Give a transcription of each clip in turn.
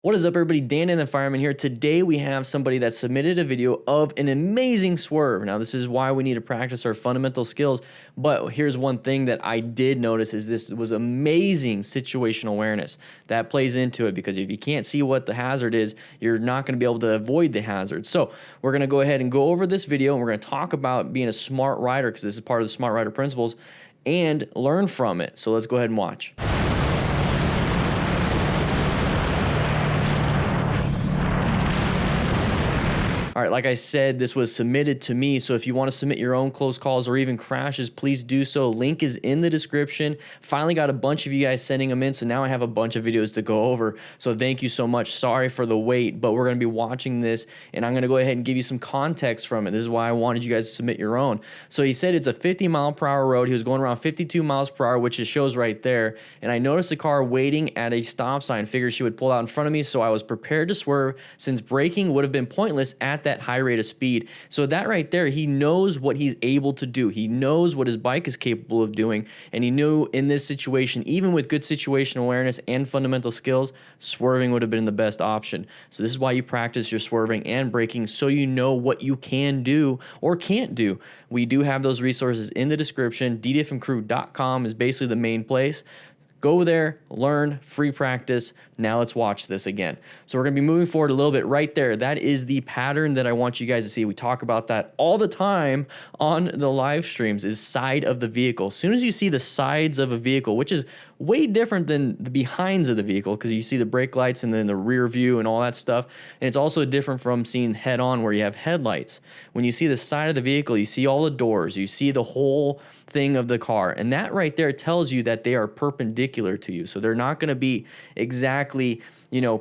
What is up, everybody? DanDanTheFireman here. Today we have somebody that submitted a video of an amazing swerve. Now, this is why we need to practice our fundamental skills. But here's one thing that I did notice is this was amazing situational awareness that plays into it, because if you can't see what the hazard is, you're not going to be able to avoid the hazard. So we're going to go ahead and go over this video, and we're going to talk about being a smart rider, because this is part of the smart rider principles, and learn from it. So let's go ahead and watch. All right, like I said, this was submitted to me, so if you want to submit your own close calls or even crashes, please do so. Link is in the description. Finally got a bunch of you guys sending them in, so now I have a bunch of videos to go over, so thank you so much. Sorry for the wait, but we're going to be watching this, and I'm going to go ahead and give you some context from it. This is why I wanted you guys to submit your own. So he said it's a 50-mile-per-hour road. He was going around 52 miles per hour, which it shows right there, and I noticed a car waiting at a stop sign. Figured she would pull out in front of me, so I was prepared to swerve, since braking would have been pointless at that high rate of speed. So that right there, he knows what he's able to do. He knows what his bike is capable of doing, and he knew in this situation, even with good situational awareness and fundamental skills, swerving would have been the best option. So this is why you practice your swerving and braking, so you know what you can do or can't do. We do have those resources in the description. DDFMcrew.com is basically the main place. Go there, learn, free practice. Now let's watch this again. So we're going to be moving forward a little bit right there. That is the pattern that I want you guys to see. We talk about that all the time on the live streams, is side of the vehicle. As soon as you see the sides of a vehicle, which is way different than the behinds of the vehicle, because you see the brake lights and then the rear view and all that stuff. And it's also different from seeing head on, where you have headlights. When you see the side of the vehicle, you see all the doors, you see the whole thing of the car. And that right there tells you that they are perpendicular to you. So they're not going to be exactly,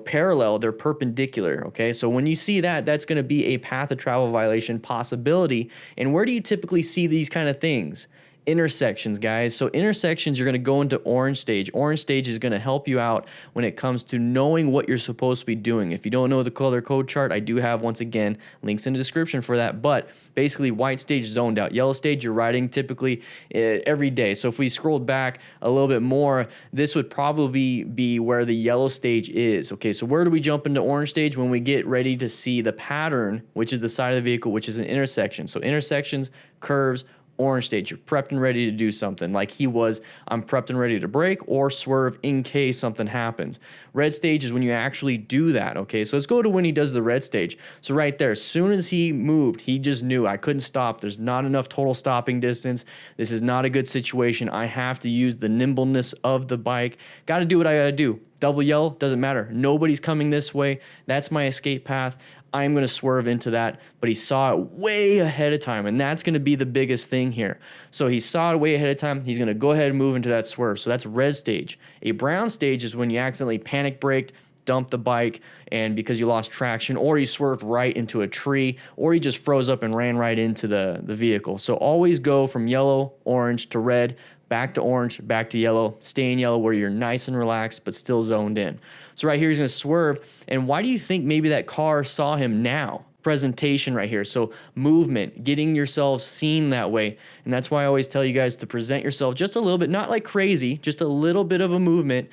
parallel, they're perpendicular, okay? So when you see that, that's going to be a path of travel violation possibility. And where do you typically see these kind of things? Intersections, guys. So intersections, you're going to go into orange stage. Orange stage is going to help you out when it comes to knowing what you're supposed to be doing. If you don't know the color code chart, I do have, once again, links in the description for that. But basically, white stage, zoned out. Yellow stage, you're riding typically every day. So if we scrolled back a little bit more, this would probably be where the yellow stage is. Okay, so where do we jump into orange stage? When we get ready to see the pattern, which is the side of the vehicle, which is an intersection. So intersections, curves, orange stage, you're prepped and ready to do something. Like he was, I'm prepped and ready to brake or swerve in case something happens. Red stage is when you actually do that, okay? So let's go to when he does the red stage. So right there, as soon as he moved, he just knew I couldn't stop. There's not enough total stopping distance. This is not a good situation. I have to use the nimbleness of the bike. Got to do what I got to do. Double yellow, doesn't matter. Nobody's coming this way. That's my escape path. I'm going to swerve into that, but he saw it way ahead of time, and that's going to be the biggest thing here. So he saw it way ahead of time. He's going to go ahead and move into that swerve. So that's red stage. A brown stage is when you accidentally panic braked, dumped the bike, and because you lost traction, or you swerved right into a tree, or you just froze up and ran right into the vehicle. So always go from yellow, orange to red, back to orange, back to yellow, stay in yellow where you're nice and relaxed but still zoned in. So right here he's going to swerve, and why do you think maybe that car saw him now? Presentation right here. So movement, getting yourself seen that way. And that's why I always tell you guys to present yourself just a little bit, not like crazy, just a little bit of a movement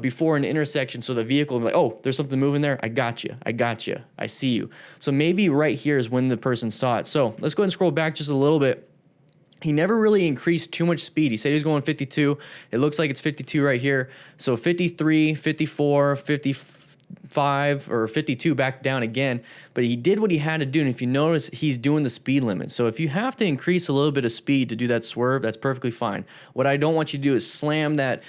before an intersection, so the vehicle will be like, oh, there's something moving there. I got you. I see you. So maybe right here is when the person saw it. So let's go ahead and scroll back just a little bit. He never really increased too much speed. He said he was going 52. It looks like it's 52 right here. So 53, 54, 55, or 52 back down again. But he did what he had to do. And if you notice, he's doing the speed limit. So if you have to increase a little bit of speed to do that swerve, that's perfectly fine. What I don't want you to do is slam that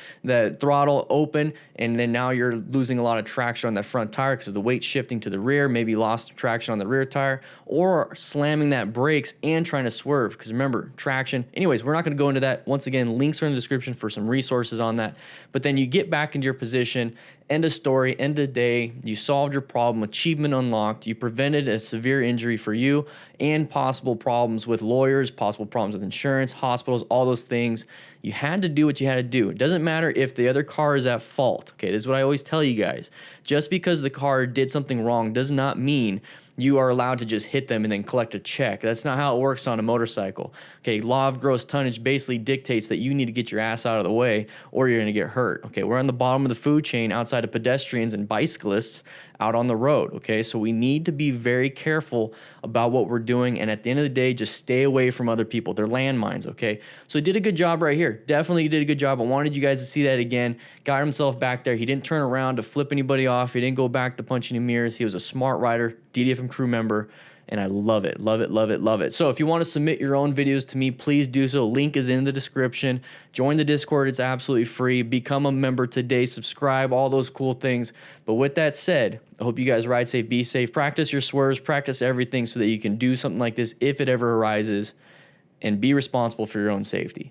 throttle open, and then now you're losing a lot of traction on that front tire because of the weight shifting to the rear, maybe lost traction on the rear tire, or slamming that brakes and trying to swerve, because remember, traction. Anyways, we're not going to go into that. Once again, links are in the description for some resources on that. But then you get back into your position, end of story, end of day, you solved your problem, achievement unlocked, you prevented a severe injury for you and possible problems with lawyers, possible problems with insurance, hospitals, all those things. You had to do what you had to do. It doesn't matter if the other car is at fault. Okay, this is what I always tell you guys. Just because the car did something wrong does not mean you are allowed to just hit them and then collect a check. That's not how it works on a motorcycle. Okay, law of gross tonnage basically dictates that you need to get your ass out of the way or you're gonna get hurt. Okay, we're on the bottom of the food chain outside of pedestrians and bicyclists out on the road. Okay, so we need to be very careful about what we're doing, and at the end of the day, just stay away from other people. They're landmines. Okay, so he did a good job right here. Definitely did a good job. I wanted you guys to see that again. Got himself back there. He didn't turn around to flip anybody off. He didn't go back to punching in mirrors. He was a smart rider, DDFM crew member, and I love it, love it, love it, love it. So if you want to submit your own videos to me, please do so. Link is in the description. Join the Discord. It's absolutely free. Become a member today. Subscribe, all those cool things. But with that said, I hope you guys ride safe, be safe, practice your swerves, practice everything so that you can do something like this if it ever arises, and be responsible for your own safety.